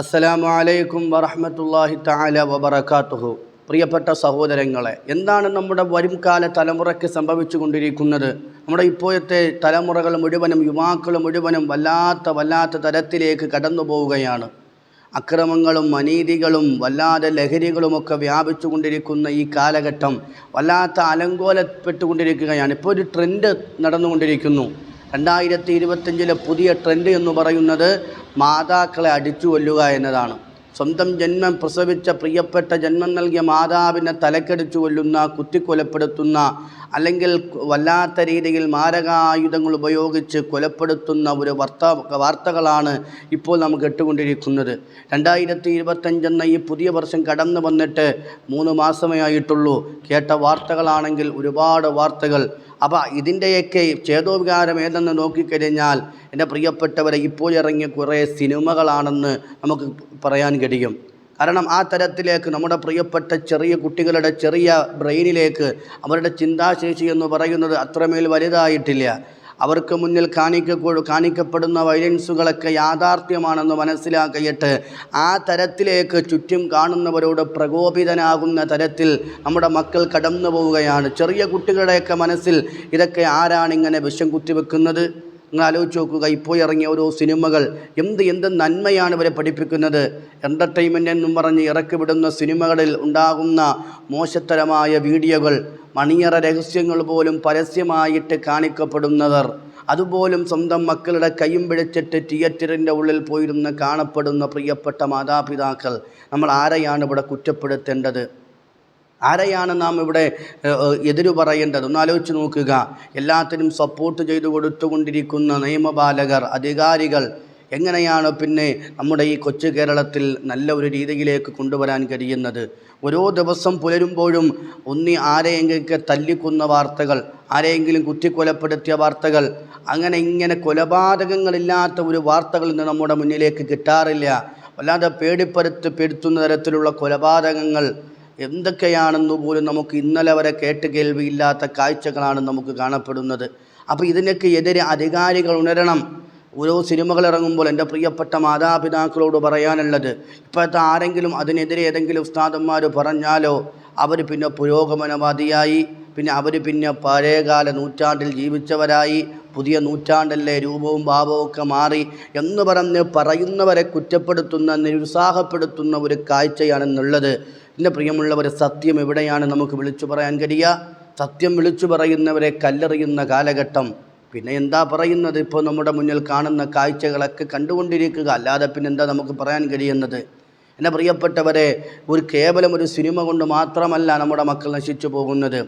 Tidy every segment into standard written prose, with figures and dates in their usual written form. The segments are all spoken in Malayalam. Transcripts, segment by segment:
അസ്സലാമു അലൈക്കും വറഹ്മത്തുള്ളാഹി തആല വബറകാതുഹു. പ്രിയപ്പെട്ട സഹോദരങ്ങളെ, എന്താണ് നമ്മുടെ വരും കാല തലമുറയ്ക്ക് സംഭവിച്ചു കൊണ്ടിരിക്കുന്നത്? നമ്മുടെ ഇപ്പോഴത്തെ തലമുറകൾ മുഴുവനും, യുവാക്കൾ മുഴുവനും വല്ലാത്ത തരത്തിലേക്ക് കടന്നു പോവുകയാണ്. അക്രമങ്ങളും അനീതികളും വല്ലാതെ ലഹരികളുമൊക്കെ വ്യാപിച്ചു കൊണ്ടിരിക്കുന്ന ഈ കാലഘട്ടം വല്ലാത്ത അലങ്കോലപ്പെട്ടുകൊണ്ടിരിക്കുകയാണ്. ഇപ്പോൾ ഒരു ട്രെൻഡ് നടന്നുകൊണ്ടിരിക്കുന്നു. 2025 പുതിയ ട്രെൻഡ് എന്ന് പറയുന്നത് മാതാക്കളെ അടിച്ചു കൊല്ലുക എന്നതാണ്. സ്വന്തം ജന്മം പ്രസവിച്ച പ്രിയപ്പെട്ട ജന്മം നൽകിയ മാതാവിനെ തലക്കടിച്ചു കൊല്ലുന്ന, കുത്തിക്കൊലപ്പെടുത്തുന്ന, അല്ലെങ്കിൽ വല്ലാത്ത രീതിയിൽ മാരകായുധങ്ങൾ ഉപയോഗിച്ച് കൊലപ്പെടുത്തുന്ന ഒരു വാർത്തകളാണ് ഇപ്പോൾ നമുക്ക് കേട്ടുകൊണ്ടിരിക്കുന്നത്. 2025 എന്ന ഈ പുതിയ വർഷം കടന്നു വന്നിട്ട് 3 മാസമേ ആയിട്ടുള്ളൂ. കേട്ട വാർത്തകളാണെങ്കിൽ ഒരുപാട് വാർത്തകൾ. അപ്പോൾ ഇതിൻ്റെയൊക്കെ ചേതോവികാരം ഏതെന്ന് നോക്കിക്കഴിഞ്ഞാൽ, എൻ്റെ പ്രിയപ്പെട്ടവരെ, ഇപ്പോൾ ഇറങ്ങിയ കുറേ സിനിമകളാണെന്ന് നമുക്ക് പറയാൻ കഴിയും. കാരണം ആ തരത്തിലേക്ക് നമ്മുടെ പ്രിയപ്പെട്ട ചെറിയ കുട്ടികളുടെ ചെറിയ ബ്രെയിനിലേക്ക് അവരുടെ ചിന്താശേഷി എന്ന് പറയുന്നത് അത്രമേൽ വലുതായിട്ടില്ല. അവർക്ക് മുന്നിൽ കാണിക്കപ്പെടുന്ന വയലൻസുകളൊക്കെ യാഥാർത്ഥ്യമാണെന്ന് മനസ്സിലാക്കിയിട്ട് ആ തരത്തിലേക്ക് ചുറ്റും കാണുന്നവരോട് പ്രകോപിതനാകുന്ന തരത്തിൽ നമ്മുടെ മക്കൾ കടന്നു പോവുകയാണ്. ചെറിയ കുട്ടികളുടെയൊക്കെ മനസ്സിൽ ഇതൊക്കെ ആരാണിങ്ങനെ വിഷം കുത്തിവെക്കുന്നത്? നിങ്ങൾ ആലോചിച്ച് നോക്കുക. ഇപ്പോൾ ഇറങ്ങിയ ഓരോ സിനിമകൾ എന്ത് നന്മയാണ് ഇവരെ പഠിപ്പിക്കുന്നത്. എൻ്റർടൈൻമെൻ്റ് എന്നും പറഞ്ഞ് ഇറക്കി വിടുന്ന സിനിമകളിൽ ഉണ്ടാകുന്ന മോശത്തരമായ വീഡിയോകൾ, മണിയറ രഹസ്യങ്ങൾ പോലും പരസ്യമായിട്ട് കാണിക്കപ്പെടുന്നവർ, അതുപോലും സ്വന്തം മക്കളുടെ കൈയും പിടിച്ചിട്ട് തിയേറ്ററിൻ്റെ ഉള്ളിൽ പോയിരുന്ന് കാണപ്പെടുന്ന പ്രിയപ്പെട്ട മാതാപിതാക്കൾ, നമ്മൾ ആരെയാണ് ഇവിടെ കുറ്റപ്പെടുത്തേണ്ടത്? ആരെയാണ് നാം ഇവിടെ എതിരു പറയേണ്ടത്? ഒന്ന് ആലോചിച്ച് നോക്കുക. എല്ലാത്തിനും സപ്പോർട്ട് ചെയ്തു കൊടുത്തുകൊണ്ടിരിക്കുന്ന നിയമപാലകർ, അധികാരികൾ എങ്ങനെയാണ് പിന്നെ നമ്മുടെ ഈ കൊച്ചു കേരളത്തിൽ നല്ല ഒരു രീതിയിലേക്ക് കൊണ്ടുവരാൻ കഴിയുന്നത്? ഓരോ ദിവസം പുലരുമ്പോഴും ആരെയെങ്കിലും തല്ലിക്കൊന്ന വാർത്തകൾ, ആരെയെങ്കിലും കുത്തിക്കൊലപ്പെടുത്തിയ വാർത്തകൾ, ഇങ്ങനെ കൊലപാതകങ്ങളില്ലാത്ത ഒരു വാർത്തകൾ ഇന്ന് നമ്മുടെ മുന്നിലേക്ക് കിട്ടാറില്ല. വല്ലാതെ പേടിപ്പെടുത്തുന്ന തരത്തിലുള്ള കൊലപാതകങ്ങൾ എന്തൊക്കെയാണെന്ന് പോലും നമുക്ക് ഇന്നലെ വരെ കേൾവിയില്ലാത്ത കാഴ്ചകളാണ് നമുക്ക് കാണപ്പെടുന്നത്. അപ്പോൾ ഇതിനൊക്കെ എതിരെ അധികാരികൾ ഉണരണം. ഓരോ സിനിമകൾ ഇറങ്ങുമ്പോൾ എൻ്റെ പ്രിയപ്പെട്ട മാതാപിതാക്കളോട് പറയാനുള്ളത്, ഇപ്പോഴത്തെ ആരെങ്കിലും അതിനെതിരെ ഏതെങ്കിലും ഉസ്താദന്മാർ പറഞ്ഞാലോ അവർ പിന്നെ പുരോഗമനവാദിയായി, പിന്നെ അവർ പിന്നെ പഴയകാല നൂറ്റാണ്ടിൽ ജീവിച്ചവരായി, പുതിയ നൂറ്റാണ്ടല്ലേ രൂപവും ഭാവവും ഒക്കെ മാറി എന്ന് പറയുന്നവരെ കുറ്റപ്പെടുത്തുന്ന, നിരുത്സാഹപ്പെടുത്തുന്ന ഒരു കാഴ്ചയാണെന്നുള്ളത്. എൻ്റെ പ്രിയമുള്ളവരെ, സത്യം എവിടെയാണ് നമുക്ക് വിളിച്ചു പറയാൻ കഴിയുക? സത്യം വിളിച്ചു പറയുന്നവരെ കല്ലെറിയുന്ന കാലഘട്ടം. പിന്നെ എന്താ പറയുന്നത്? ഇപ്പോൾ നമ്മുടെ മുന്നിൽ കാണുന്ന കാഴ്ചകളൊക്കെ കണ്ടുകൊണ്ടിരിക്കുക, അല്ലാതെ പിന്നെ എന്താ നമുക്ക് പറയാൻ കഴിയുന്നത്? എൻ്റെ പ്രിയപ്പെട്ടവരെ, കേവലം ഒരു സിനിമ കൊണ്ട് മാത്രമല്ല നമ്മുടെ മക്കൾ നശിച്ചു പോകുന്നത്.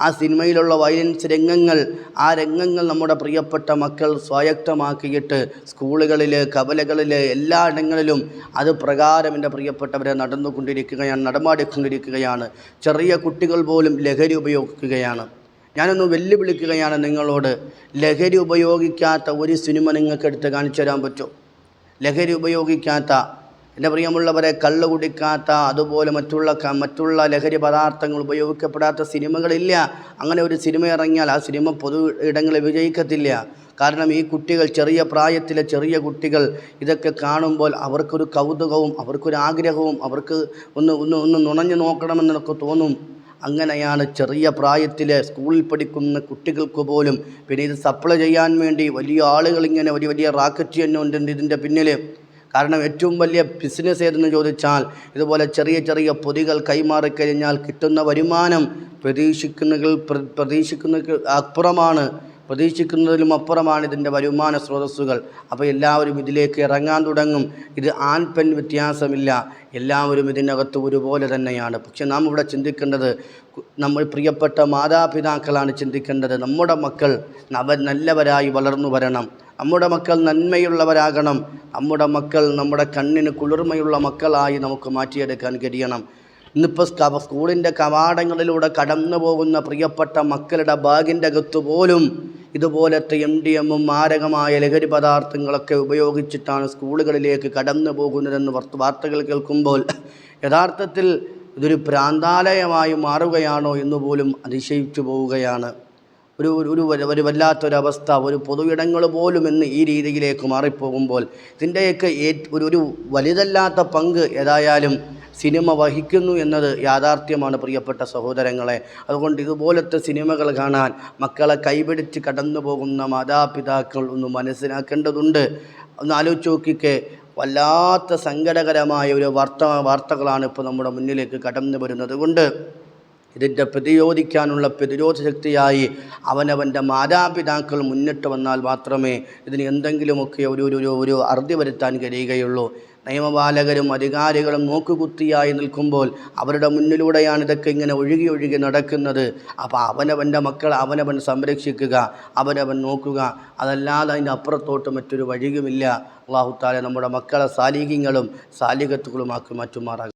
ആ സിനിമയിലുള്ള വയലൻസ് രംഗങ്ങൾ, ആ രംഗങ്ങൾ നമ്മുടെ പ്രിയപ്പെട്ട മക്കൾ സ്വായത്തമാക്കിയിട്ട് സ്കൂളുകളിൽ, കവലകളിൽ, എല്ലാ ഇടങ്ങളിലും അത് പ്രകാരം എൻ്റെ പ്രിയപ്പെട്ടവരെ നടമാടിക്കൊണ്ടിരിക്കുകയാണ്. ചെറിയ കുട്ടികൾ പോലും ലഹരി ഉപയോഗിക്കുകയാണ്. ഞാനൊന്ന് വെല്ലുവിളിക്കുകയാണ് നിങ്ങളോട്. ലഹരി ഉപയോഗിക്കാത്ത ഒരു സിനിമ നിങ്ങൾക്ക് എടുത്ത് കാണിച്ചു തരാൻ പറ്റുമോ? ലഹരി ഉപയോഗിക്കാത്ത, എൻ്റെ പ്രിയമുള്ളവരെ, കള്ള് കുടിക്കാത്ത, അതുപോലെ മറ്റുള്ള ലഹരി പദാർത്ഥങ്ങൾ ഉപയോഗിക്കപ്പെടാത്ത സിനിമകളില്ല. അങ്ങനെ ഒരു സിനിമ ഇറങ്ങിയാൽ ആ സിനിമ പൊതു ഇടങ്ങളിൽ വിജയിക്കത്തില്ല. കാരണം ഈ കുട്ടികൾ, ചെറിയ പ്രായത്തിലെ ചെറിയ കുട്ടികൾ ഇതൊക്കെ കാണുമ്പോൾ അവർക്കൊരു കൗതുകവും അവർക്കൊരു ആഗ്രഹവും അവർക്ക് ഒന്ന് നുണഞ്ഞു നോക്കണമെന്നൊക്കെ തോന്നും. അങ്ങനെയാണ് ചെറിയ പ്രായത്തിലെ സ്കൂളിൽ പഠിക്കുന്ന കുട്ടികൾക്ക് പോലും. പിന്നെ ഇത് സപ്ലൈ ചെയ്യാൻ വേണ്ടി വലിയ ആളുകൾ ഇങ്ങനെ വലിയ റാക്കറ്റ് തന്നെ ഉണ്ട് ഇതിൻ്റെ പിന്നിൽ. കാരണം ഏറ്റവും വലിയ ബിസിനസ് ഏതെന്ന് ചോദിച്ചാൽ ഇതുപോലെ ചെറിയ പൊതികൾ കൈമാറിക്കഴിഞ്ഞാൽ കിട്ടുന്ന വരുമാനം പ്രതീക്ഷിക്കുന്നതിലും അപ്പുറമാണ് ഇതിൻ്റെ വരുമാന സ്രോതസ്സുകൾ. അപ്പോൾ എല്ലാവരും ഇതിലേക്ക് ഇറങ്ങാൻ തുടങ്ങും. ഇത് ആൺ പെൺ വ്യത്യാസമില്ല, എല്ലാവരും ഇതിനകത്ത് ഒരുപോലെ തന്നെയാണ്. പക്ഷെ നാം ഇവിടെ ചിന്തിക്കേണ്ടത്, നമ്മൾ പ്രിയപ്പെട്ട മാതാപിതാക്കളാണ് ചിന്തിക്കേണ്ടത്. നമ്മുടെ മക്കൾ നല്ലവരായി വളർന്നു വരണം. നമ്മുടെ മക്കൾ നന്മയുള്ളവരാകണം. നമ്മുടെ മക്കൾ നമ്മുടെ കണ്ണിന് കുളിർമയുള്ള മക്കളായി നമുക്ക് മാറ്റിയെടുക്കാൻ കഴിയണം. ഇന്നിപ്പോൾ സ്കൂളിൻ്റെ കവാടങ്ങളിലൂടെ കടന്നു പോകുന്ന പ്രിയപ്പെട്ട മക്കളുടെ ബാഗിൻ്റെ അകത്ത് പോലും ഇതുപോലത്തെ MDMഉം മാരകമായ ലഹരി പദാർത്ഥങ്ങളൊക്കെ ഉപയോഗിച്ചിട്ടാണ് സ്കൂളുകളിലേക്ക് കടന്നു പോകുന്നതെന്ന് വാർത്തകൾ കേൾക്കുമ്പോൾ യഥാർത്ഥത്തിൽ ഇതൊരു ഭ്രാന്താലയമായി മാറുകയാണോ എന്ന് പോലും അതിശയിച്ചു പോവുകയാണ്. ഒരു വല്ലാത്തൊരവസ്ഥ, ഒരു പൊതു ഇടങ്ങൾ പോലും എന്ന് ഈ രീതിയിലേക്ക് മാറിപ്പോകുമ്പോൾ ഇതിൻ്റെയൊക്കെ ഒരു വലുതല്ലാത്ത പങ്ക് ഏതായാലും സിനിമ വഹിക്കുന്നു എന്നത് യാഥാർത്ഥ്യമാണ് പ്രിയപ്പെട്ട സഹോദരങ്ങളെ. അതുകൊണ്ട് ഇതുപോലത്തെ സിനിമകൾ കാണാൻ മക്കളെ കൈപിടിച്ച് കടന്നു പോകുന്ന മാതാപിതാക്കൾ ഒന്ന് മനസ്സിലാക്കേണ്ടതുണ്ട്. ഒന്ന് ആലോചിച്ച് നോക്കിക്കേ, വല്ലാത്ത സങ്കടകരമായ ഒരു വാർത്തകളാണ് ഇപ്പോൾ നമ്മുടെ മുന്നിലേക്ക് കടന്നു വരുന്നത്. കൊണ്ട് ഇതിൻ്റെ പ്രതിരോധിക്കാനുള്ള പ്രതിരോധ ശക്തിയായി അവനവൻ്റെ മാതാപിതാക്കൾ മുന്നിട്ട് വന്നാൽ മാത്രമേ ഇതിന് എന്തെങ്കിലുമൊക്കെ ഒരു അറുതി വരുത്താൻ കഴിയുകയുള്ളൂ. നിയമപാലകരും അധികാരികളും നോക്കുകുത്തിയായി നിൽക്കുമ്പോൾ അവരുടെ മുന്നിലൂടെയാണ് ഇതൊക്കെ ഇങ്ങനെ ഒഴുകി നടക്കുന്നത്. അപ്പോൾ അവനവൻ്റെ മക്കളെ അവനവൻ സംരക്ഷിക്കുക, അവനവൻ നോക്കുക, അതല്ലാതെ അതിൻ്റെ അപ്പുറത്തോട്ട് മറ്റൊരു വഴിയുമില്ല. അല്ലാഹു തആല നമ്മുടെ മക്കളെ സാലിഹീങ്ങളും സാലിഹത്തുകളുമാക്കി മാറ്റുമാറാകും.